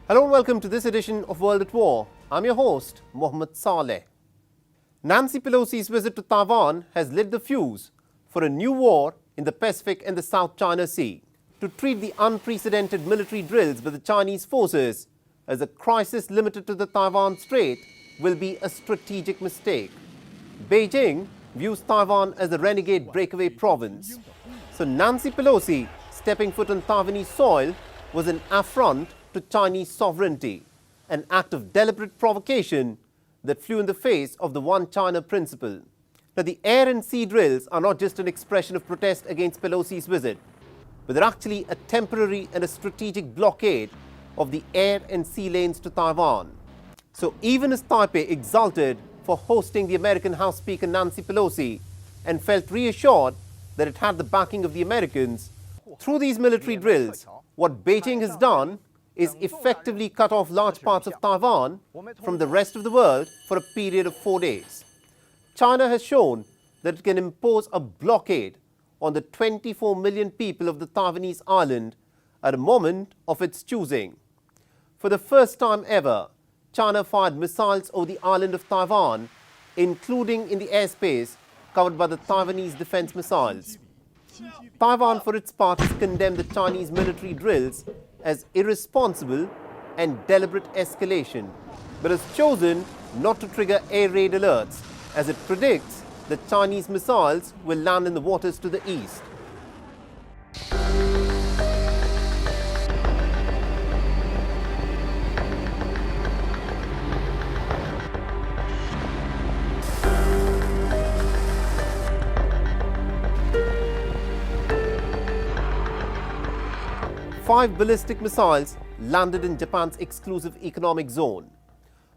Hello and welcome to this edition of World at War. I'm your host, Mohammed Saleh. Nancy Pelosi's visit to Taiwan has lit the fuse for a new war in the Pacific and the South China Sea. To treat the unprecedented military drills by the Chinese forces as a crisis limited to the Taiwan Strait will be a strategic mistake. Beijing views Taiwan as a renegade breakaway province. So Nancy Pelosi stepping foot on Taiwanese soil was an affront to Chinese sovereignty, an act of deliberate provocation that flew in the face of the One China principle. Now, the air and sea drills are not just an expression of protest against Pelosi's visit, but they're actually a temporary and a strategic blockade of the air and sea lanes to Taiwan. So even as Taipei exulted for hosting the American House Speaker Nancy Pelosi and felt reassured that it had the backing of the Americans, through these military drills, what Beijing has done is effectively cut off large parts of Taiwan from the rest of the world for a period of 4 days. China has shown that it can impose a blockade on the 24 million people of the Taiwanese island at a moment of its choosing. For the first time ever, China fired missiles over the island of Taiwan, including in the airspace covered by the Taiwanese defense missiles. Taiwan, for its part, has condemned the Chinese military drills as irresponsible and deliberate escalation, but has chosen not to trigger air raid alerts as it predicts that Chinese missiles will land in the waters to the east. Five ballistic missiles landed in Japan's exclusive economic zone,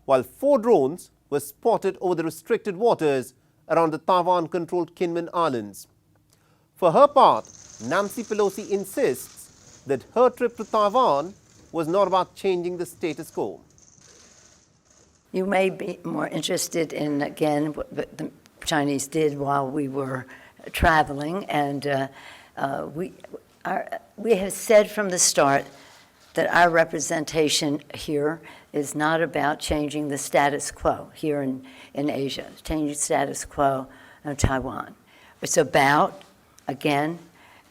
while 4 drones were spotted over the restricted waters around the Taiwan-controlled Kinmen Islands. For her part, Nancy Pelosi insists that her trip to Taiwan was not about changing the status quo. You may be more interested in, again, what the Chinese did while we were traveling, and we have said from the start that our representation here is not about changing the status quo here in Asia, changing the status quo in Taiwan. It's about, again,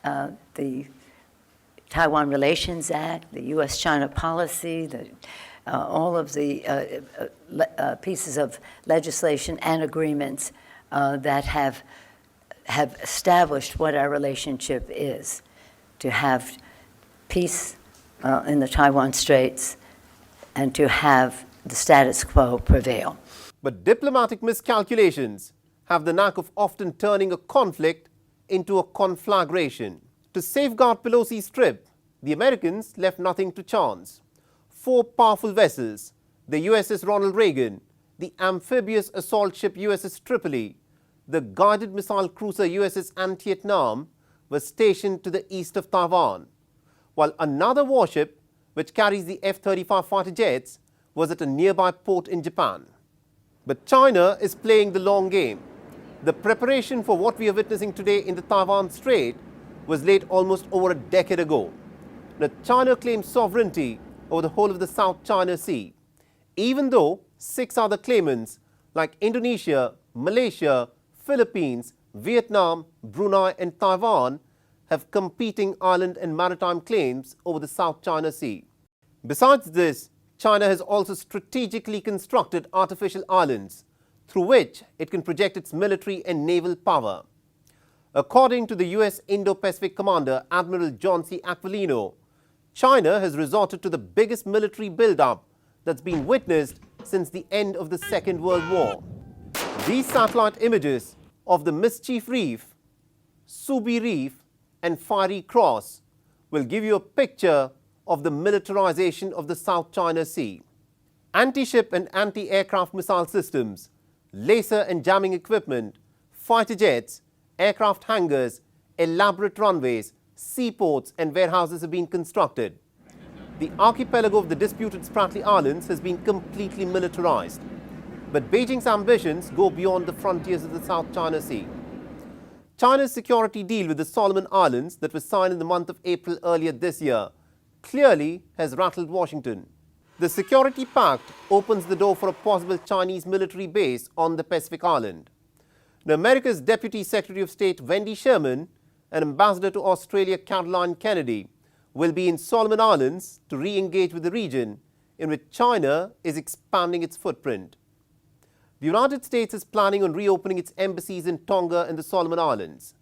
the Taiwan Relations Act, the U.S.-China policy, all of the pieces of legislation and agreements that have established what our relationship is, to have peace in the Taiwan Straits and to have the status quo prevail. But diplomatic miscalculations have the knack of often turning a conflict into a conflagration. To safeguard Pelosi's trip, the Americans left nothing to chance. 4 powerful vessels, the USS Ronald Reagan, the amphibious assault ship USS Tripoli, the guided missile cruiser USS Antietam, was stationed to the east of Taiwan, while another warship, which carries the F-35 fighter jets, was at a nearby port in Japan. But China is playing the long game. The preparation for what we are witnessing today in the Taiwan Strait was laid almost over a decade ago. Now, China claims sovereignty over the whole of the South China Sea, even though 6 other claimants like Indonesia, Malaysia, Philippines, Vietnam, Brunei and Taiwan have competing island and maritime claims over the South China Sea. Besides this, China has also strategically constructed artificial islands through which it can project its military and naval power. According to the US Indo-Pacific Commander Admiral John C. Aquilino, China has resorted to the biggest military buildup that's been witnessed since the end of the Second World War. These satellite images of the Mischief Reef, Subi Reef and Fiery Cross will give you a picture of the militarization of the South China Sea. Anti-ship and anti-aircraft missile systems, laser and jamming equipment, fighter jets, aircraft hangars, elaborate runways, seaports and warehouses have been constructed. The archipelago of the disputed Spratly Islands has been completely militarized. But Beijing's ambitions go beyond the frontiers of the South China Sea. China's security deal with the Solomon Islands that was signed in the month of April earlier this year clearly has rattled Washington. The security pact opens the door for a possible Chinese military base on the Pacific island. Now, America's Deputy Secretary of State Wendy Sherman and Ambassador to Australia Caroline Kennedy will be in Solomon Islands to re-engage with the region in which China is expanding its footprint. The United States is planning on reopening its embassies in Tonga and the Solomon Islands,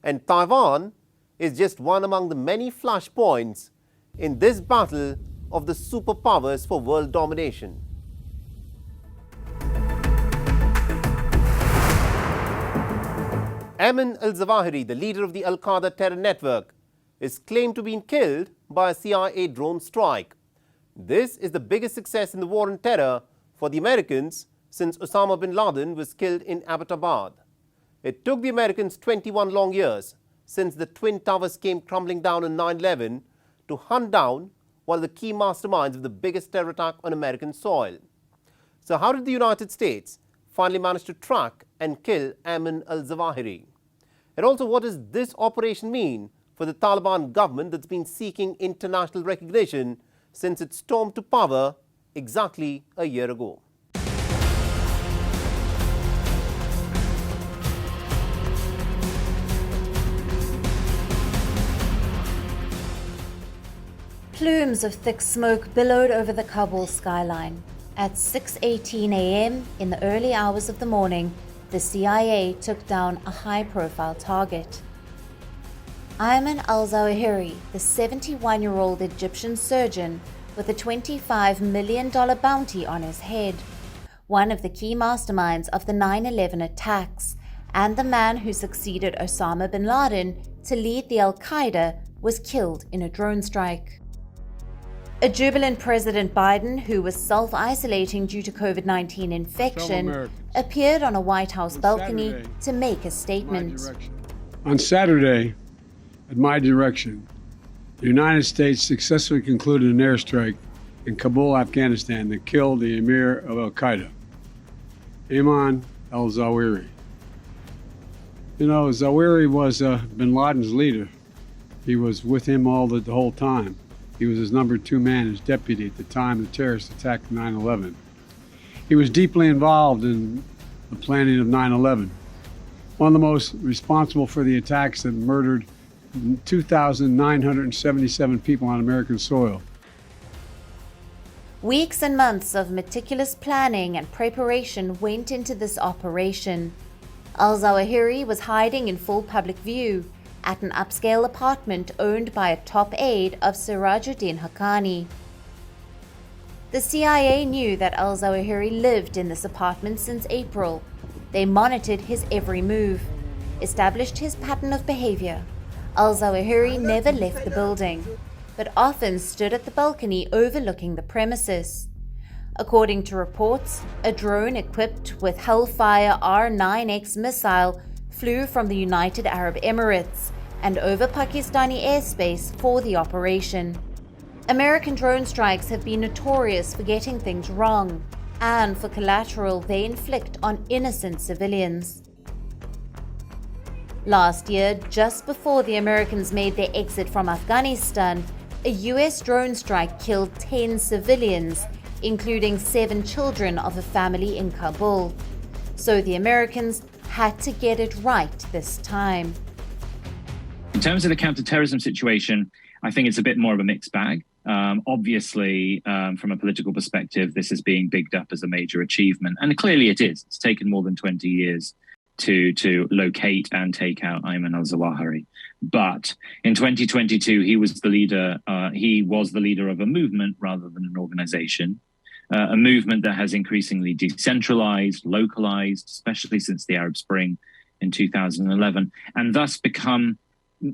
and Taiwan is just one among the many flashpoints in this battle of the superpowers for world domination. Ayman al-Zawahiri, the leader of the Al-Qaeda terror network, is claimed to have been killed by a CIA drone strike. This is the biggest success in the war on terror for the Americans since Osama bin Laden was killed in Abbottabad. It took the Americans 21 long years since the Twin Towers came crumbling down on 9/11 to hunt down one of the key masterminds of the biggest terror attack on American soil. So how did the United States finally manage to track and kill Ayman al-Zawahiri? And also, what does this operation mean for the Taliban government that's been seeking international recognition since it stormed to power exactly a year ago? Plumes of thick smoke billowed over the Kabul skyline. At 6:18 a.m. in the early hours of the morning, the CIA took down a high-profile target. Ayman al-Zawahiri, the 71-year-old Egyptian surgeon with a $25 million bounty on his head, one of the key masterminds of the 9/11 attacks, and the man who succeeded Osama bin Laden to lead the Al-Qaeda, was killed in a drone strike. A jubilant President Biden, who was self-isolating due to COVID-19 infection, appeared on a White House balcony to make a statement. On Saturday, at my direction, the United States successfully concluded an airstrike in Kabul, Afghanistan that killed the emir of Al-Qaeda, Ayman al-Zawahiri. You know, Zawahiri was bin Laden's leader. He was with him the whole time. He was his number 2 man, his deputy at the time the terrorist attack of 9/11. He was deeply involved in the planning of 9/11, one of the most responsible for the attacks that murdered 2,977 people on American soil. Weeks and months of meticulous planning and preparation went into this operation. Al-Zawahiri was hiding in full public view at an upscale apartment owned by a top aide of Sirajuddin Haqqani. The CIA knew that al-Zawahiri lived in this apartment since April. They monitored his every move, established his pattern of behavior. Al-Zawahiri never left the building, but often stood at the balcony overlooking the premises. According to reports, a drone equipped with Hellfire R-9X missile flew from the United Arab Emirates and over Pakistani airspace for the operation. American drone strikes have been notorious for getting things wrong and for collateral they inflict on innocent civilians. Last year, just before the Americans made their exit from Afghanistan, a US drone strike killed 10 civilians, including 7 children of a family in Kabul. So the Americans had to get it right this time. In terms of the counterterrorism situation, I think it's a bit more of a mixed bag. Obviously, from a political perspective, this is being bigged up as a major achievement. And clearly it is. It's taken more than 20 years to locate and take out Ayman al-Zawahiri. But in 2022, he was the leader of a movement rather than an organization. A movement that has increasingly decentralized, localized, especially since the Arab Spring in 2011, and thus become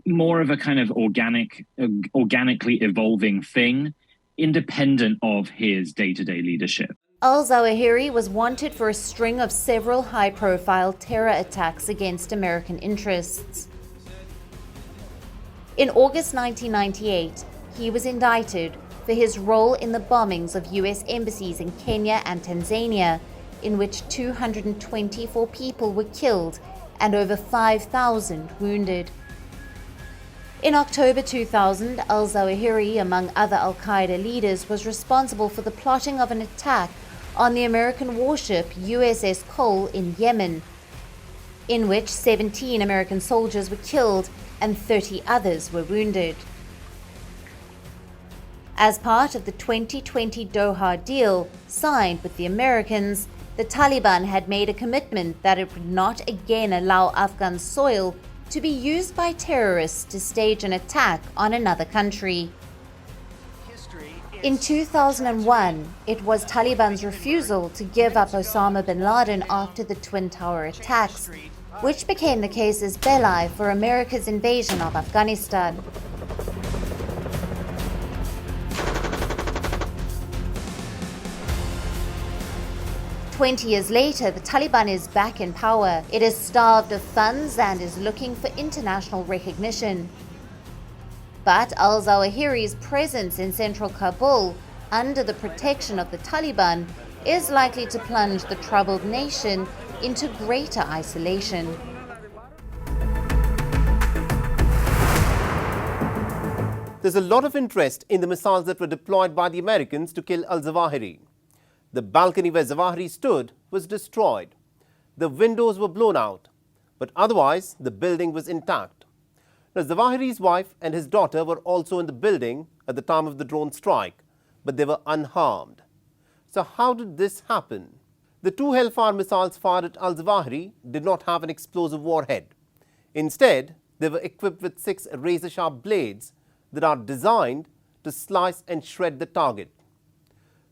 more of a kind of organically evolving thing, independent of his day-to-day leadership. Al-Zawahiri was wanted for a string of several high-profile terror attacks against American interests. In August 1998, he was indicted for his role in the bombings of US embassies in Kenya and Tanzania, in which 224 people were killed and over 5,000 wounded. In October 2000, Al-Zawahiri, among other al-Qaeda leaders, was responsible for the plotting of an attack on the American warship USS Cole in Yemen, in which 17 American soldiers were killed and 30 others were wounded. As part of the 2020 Doha deal signed with the Americans, the Taliban had made a commitment that it would not again allow Afghan soil to be used by terrorists to stage an attack on another country. In 2001, it was Taliban's refusal to give up Osama bin Laden after the Twin Tower attacks, which became the casus belli for America's invasion of Afghanistan. 20 years later, the Taliban is back in power. It is starved of funds and is looking for international recognition. But al-Zawahiri's presence in central Kabul, under the protection of the Taliban, is likely to plunge the troubled nation into greater isolation. There's a lot of interest in the missiles that were deployed by the Americans to kill al-Zawahiri. The balcony where Zawahiri stood was destroyed. The windows were blown out, but otherwise the building was intact. Now, Zawahiri's wife and his daughter were also in the building at the time of the drone strike, but they were unharmed. So how did this happen? The two Hellfire missiles fired at al-Zawahiri did not have an explosive warhead. Instead, they were equipped with 6 razor-sharp blades that are designed to slice and shred the target.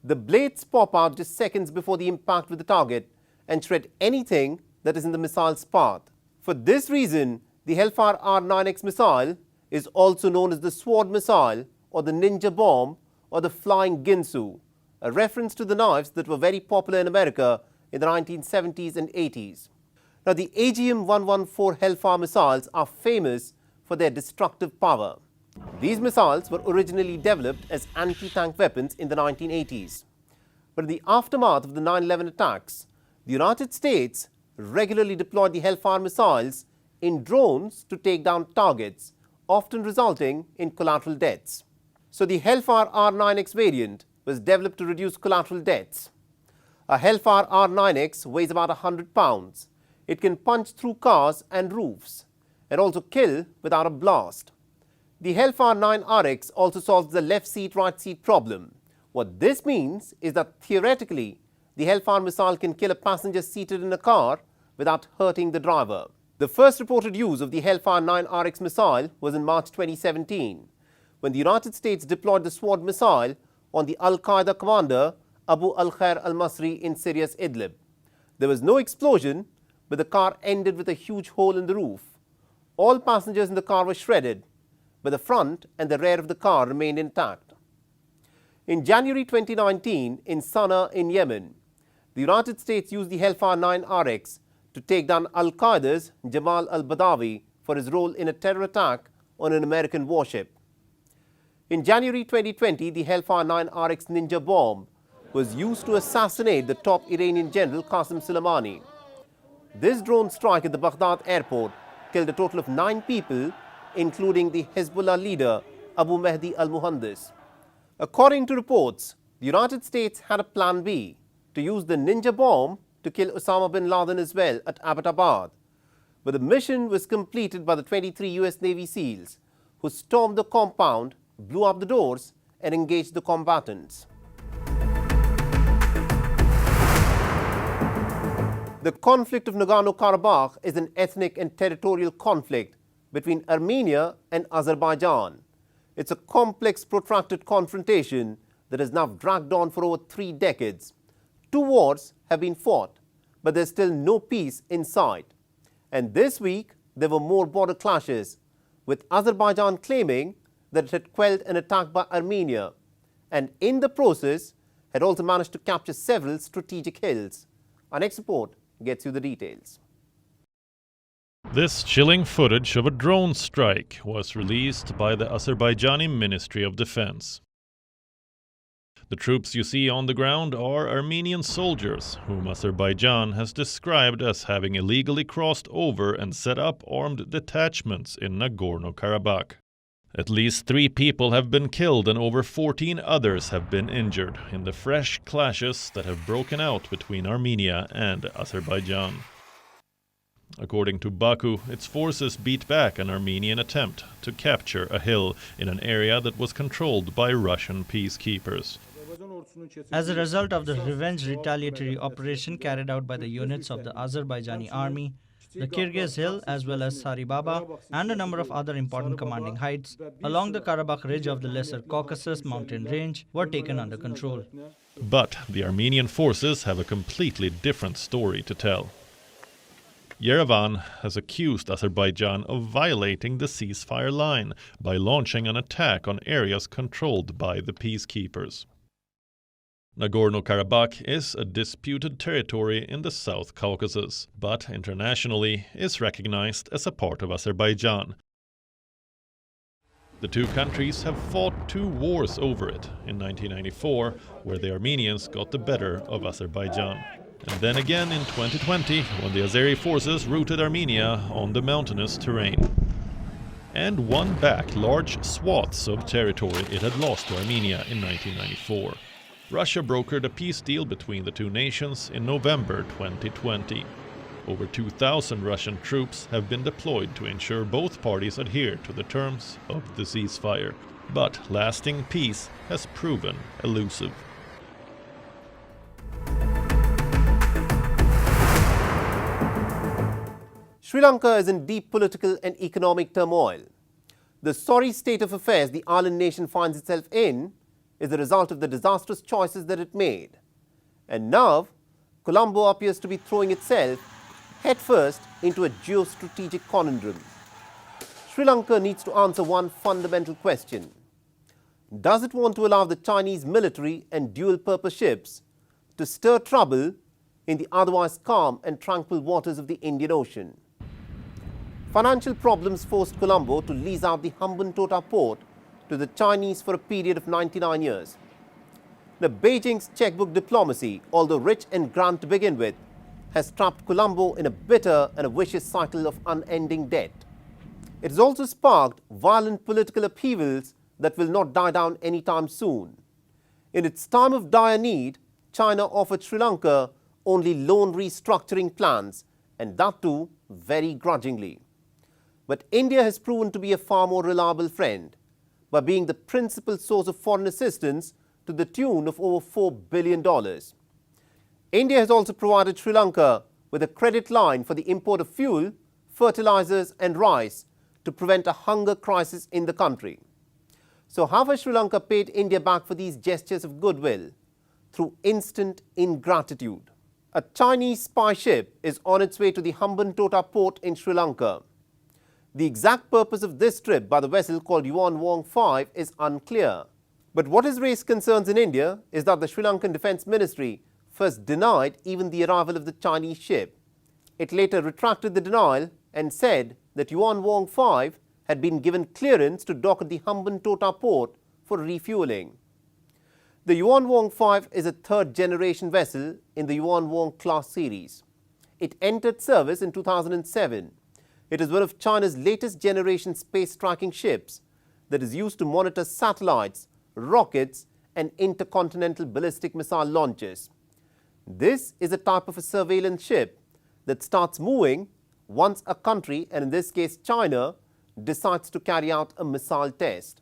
The blades pop out just seconds before the impact with the target and shred anything that is in the missile's path. For this reason, the Hellfire R9X missile is also known as the sword missile or the ninja bomb or the flying ginsu, a reference to the knives that were very popular in America in the 1970s and 80s. Now, the AGM-114 Hellfire missiles are famous for their destructive power. These missiles were originally developed as anti-tank weapons in the 1980s. But in the aftermath of the 9/11 attacks, the United States regularly deployed the Hellfire missiles in drones to take down targets, often resulting in collateral deaths. So the Hellfire R9X variant was developed to reduce collateral deaths. A Hellfire R9X weighs about 100 pounds. It can punch through cars and roofs and also kill without a blast. The Hellfire 9RX also solves the left seat, right seat problem. What this means is that theoretically, the Hellfire missile can kill a passenger seated in a car without hurting the driver. The first reported use of the Hellfire 9RX missile was in March 2017, when the United States deployed the Sword missile on the Al-Qaeda commander Abu al-Khair al-Masri in Syria's Idlib. There was no explosion, but the car ended with a huge hole in the roof. All passengers in the car were shredded, but the front and the rear of the car remained intact. In January 2019, in Sana'a in Yemen, the United States used the Hellfire 9RX to take down Al-Qaeda's Jamal al-Badawi for his role in a terror attack on an American warship. In January 2020, the Hellfire 9RX Ninja bomb was used to assassinate the top Iranian general Qasem Soleimani. This drone strike at the Baghdad airport killed a total of 9 people, including the Hezbollah leader Abu Mahdi al-Muhandis. According to reports, the United States had a plan B to use the Ninja bomb to kill Osama bin Laden as well at Abbottabad. But the mission was completed by the 23 US Navy SEALs, who stormed the compound, blew up the doors, and engaged the combatants. The conflict of Nagorno-Karabakh is an ethnic and territorial conflict between Armenia and Azerbaijan. It's a complex, protracted confrontation that has now dragged on for over 3 decades. 2 wars have been fought, but there's still no peace in sight. And this week, there were more border clashes, with Azerbaijan claiming that it had quelled an attack by Armenia, and in the process, had also managed to capture several strategic hills. Our next report gets you the details. This chilling footage of a drone strike was released by the Azerbaijani Ministry of Defense. The troops you see on the ground are Armenian soldiers, whom Azerbaijan has described as having illegally crossed over and set up armed detachments in Nagorno-Karabakh. At least 3 people have been killed and over 14 others have been injured in the fresh clashes that have broken out between Armenia and Azerbaijan. According to Baku, its forces beat back an Armenian attempt to capture a hill in an area that was controlled by Russian peacekeepers. As a result of the revenge retaliatory operation carried out by the units of the Azerbaijani army, the Kyrgyz Hill as well as Saribaba and a number of other important commanding heights along the Karabakh ridge of the Lesser Caucasus mountain range were taken under control. But the Armenian forces have a completely different story to tell. Yerevan has accused Azerbaijan of violating the ceasefire line by launching an attack on areas controlled by the peacekeepers. Nagorno-Karabakh is a disputed territory in the South Caucasus, but internationally is recognized as a part of Azerbaijan. The two countries have fought 2 wars over it, in 1994, where the Armenians got the better of Azerbaijan. And then again in 2020, when the Azeri forces routed Armenia on the mountainous terrain and won back large swaths of territory it had lost to Armenia in 1994. Russia brokered a peace deal between the two nations in November 2020. Over 2,000 Russian troops have been deployed to ensure both parties adhere to the terms of the ceasefire. But lasting peace has proven elusive. Sri Lanka is in deep political and economic turmoil. The sorry state of affairs the island nation finds itself in is the result of the disastrous choices that it made. And now, Colombo appears to be throwing itself headfirst into a geostrategic conundrum. Sri Lanka needs to answer one fundamental question. Does it want to allow the Chinese military and dual-purpose ships to stir trouble in the otherwise calm and tranquil waters of the Indian Ocean? Financial problems forced Colombo to lease out the Hambantota port to the Chinese for a period of 99 years. Now, Beijing's checkbook diplomacy, although rich and grand to begin with, has trapped Colombo in a bitter and a vicious cycle of unending debt. It has also sparked violent political upheavals that will not die down anytime soon. In its time of dire need, China offered Sri Lanka only loan restructuring plans, and that too very grudgingly. But India has proven to be a far more reliable friend by being the principal source of foreign assistance to the tune of over $4 billion. India has also provided Sri Lanka with a credit line for the import of fuel, fertilizers and rice to prevent a hunger crisis in the country. So how has Sri Lanka paid India back for these gestures of goodwill? Through instant ingratitude. A Chinese spy ship is on its way to the Hambantota port in Sri Lanka. The exact purpose of this trip by the vessel called Yuan Wong 5 is unclear. But what has raised concerns in India is that the Sri Lankan Defence Ministry first denied even the arrival of the Chinese ship. It later retracted the denial and said that Yuan Wong 5 had been given clearance to dock at the Hambantota port for refueling. The Yuan Wong 5 is a third-generation vessel in the Yuan Wong class series. It entered service in 2007. It is one of China's latest generation space tracking ships that is used to monitor satellites, rockets and intercontinental ballistic missile launches. This is a type of a surveillance ship that starts moving once a country, and in this case China, decides to carry out a missile test.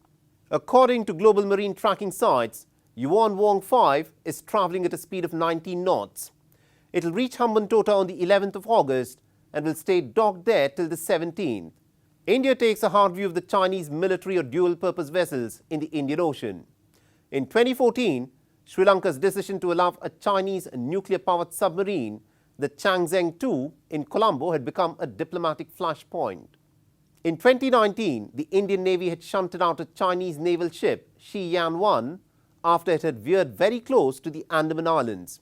According to global marine tracking sites, Yuan Wong 5 is travelling at a speed of 19 knots. It will reach Hambantota on the 11th of August and will stay docked there till the 17th. India takes a hard view of the Chinese military or dual-purpose vessels in the Indian Ocean. In 2014, Sri Lanka's decision to allow a Chinese nuclear-powered submarine, the Changzheng 2, in Colombo had become a diplomatic flashpoint. In 2019, the Indian Navy had shunted out a Chinese naval ship, Xi'an 1, after it had veered very close to the Andaman Islands.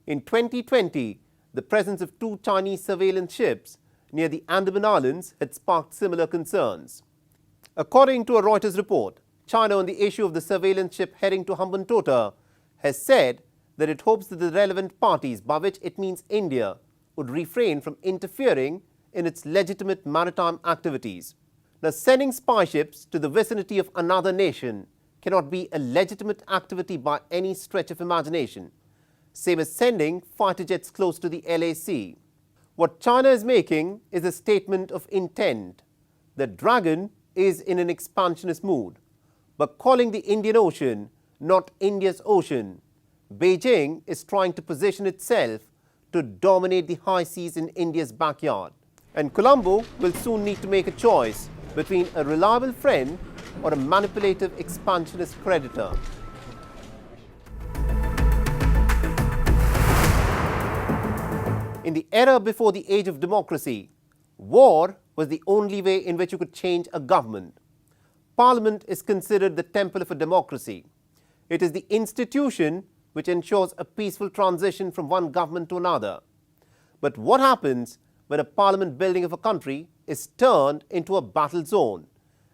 In 2020, the presence of 2 Chinese surveillance ships near the Andaman Islands had sparked similar concerns. According to a Reuters report, China, on the issue of the surveillance ship heading to Hambantota, has said that it hopes that the relevant parties, by which it means India, would refrain from interfering in its legitimate maritime activities. Now, sending spy ships to the vicinity of another nation cannot be a legitimate activity by any stretch of imagination, same as sending fighter jets close to the LAC. What China is making is a statement of intent. The dragon is in an expansionist mood, but calling the Indian Ocean not India's ocean, Beijing is trying to position itself to dominate the high seas in India's backyard. And Colombo will soon need to make a choice between a reliable friend or a manipulative expansionist creditor. In the era before the age of democracy, war was the only way in which you could change a government. Parliament is considered the temple of a democracy. It is the institution which ensures a peaceful transition from one government to another. But what happens when a parliament building of a country is turned into a battle zone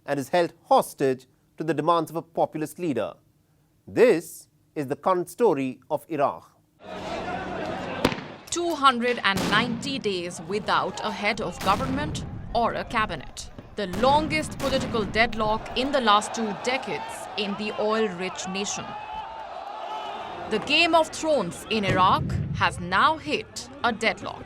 and is held hostage to the demands of a populist leader? This is the current story of Iraq. 290 days without a head of government or a cabinet. The longest political deadlock in the last 2 decades in the oil-rich nation. The Game of Thrones in Iraq has now hit a deadlock.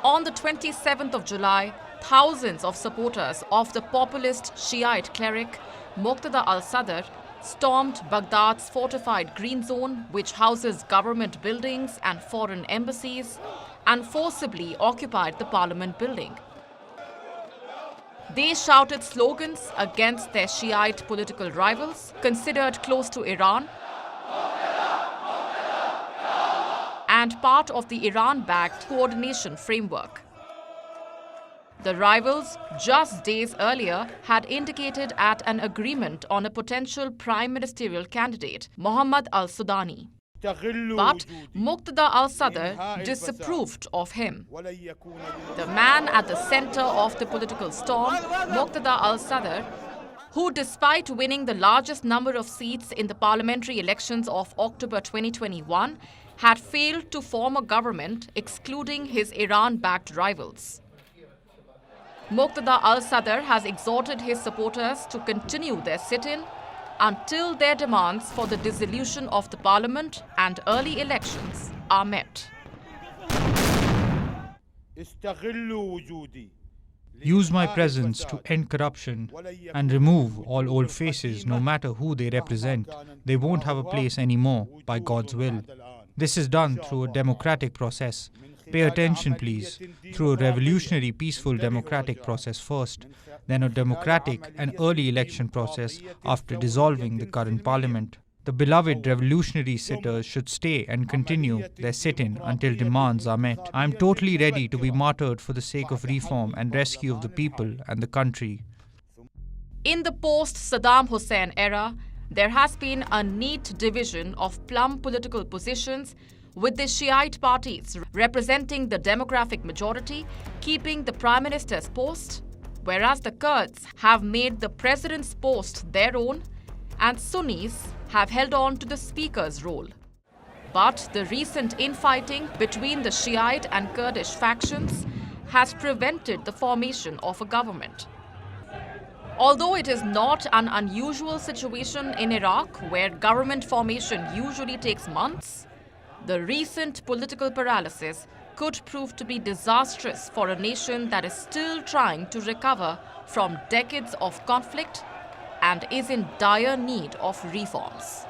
On the 27th of July, thousands of supporters of the populist Shiite cleric Muqtada al-Sadr stormed Baghdad's fortified green zone, which houses government buildings and foreign embassies, and forcibly occupied the parliament building. They shouted slogans against their Shiite political rivals, considered close to Iran, and part of the Iran-backed coordination framework. The rivals, just days earlier, had indicated at an agreement on a potential prime ministerial candidate, Mohammed Al-Sudani. But Muqtada al-Sadr disapproved of him. The man at the center of the political storm, Muqtada al-Sadr, who despite winning the largest number of seats in the parliamentary elections of October 2021, had failed to form a government excluding his Iran-backed rivals. Muqtada al-Sadr has exhorted his supporters to continue their sit-in until their demands for the dissolution of the parliament and early elections are met. Use my presence to end corruption and remove all old faces, no matter who they represent. They won't have a place anymore, by God's will. This is done through a democratic process. Pay attention, please. Through a revolutionary, peaceful democratic process first, then a democratic and early election process after dissolving the current parliament. The beloved revolutionary sitters should stay and continue their sit-in until demands are met. I am totally ready to be martyred for the sake of reform and rescue of the people and the country. In the post-Saddam Hussein era, there has been a neat division of plum political positions, with the Shiite parties representing the demographic majority keeping the Prime Minister's post, whereas the Kurds have made the President's post their own and Sunnis have held on to the Speaker's role. But the recent infighting between the Shiite and Kurdish factions has prevented the formation of a government. Although it is not an unusual situation in Iraq, where government formation usually takes months, the recent political paralysis could prove to be disastrous for a nation that is still trying to recover from decades of conflict and is in dire need of reforms.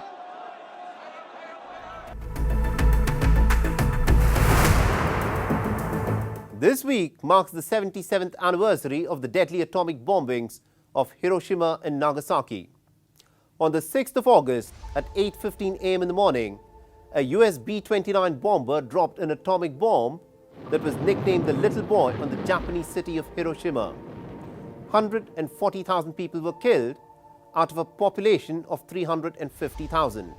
This week marks the 77th anniversary of the deadly atomic bombings of Hiroshima and Nagasaki. On the 6th of August at 8:15 a.m. in the morning, a US B-29 bomber dropped an atomic bomb that was nicknamed the Little Boy on the Japanese city of Hiroshima. 140,000 people were killed out of a population of 350,000.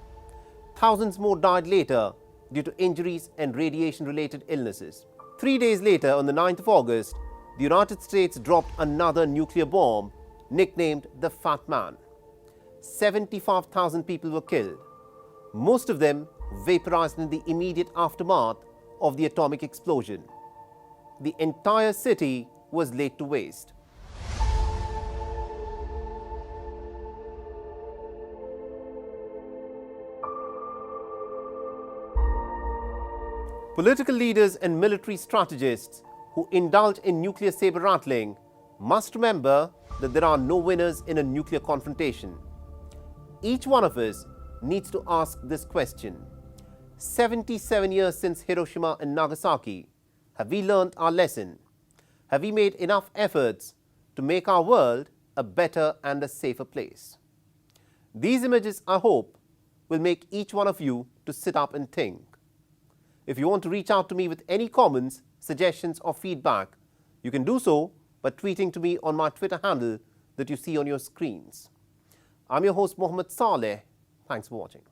Thousands more died later due to injuries and radiation-related illnesses. 3 days later, on the 9th of August, the United States dropped another nuclear bomb nicknamed the Fat Man. 75,000 people were killed, most of them vaporized in the immediate aftermath of the atomic explosion. The entire city was laid to waste. Political leaders and military strategists who indulge in nuclear saber-rattling must remember that there are no winners in a nuclear confrontation. Each one of us needs to ask this question. 77 years since Hiroshima and Nagasaki, have we learned our lesson? Have we made enough efforts to make our world a better and a safer place? These images, I hope, will make each one of you to sit up and think. If you want to reach out to me with any comments, suggestions or feedback, you can do so by tweeting to me on my Twitter handle that you see on your screens. I'm your host Mohammed Saleh. Thanks for watching.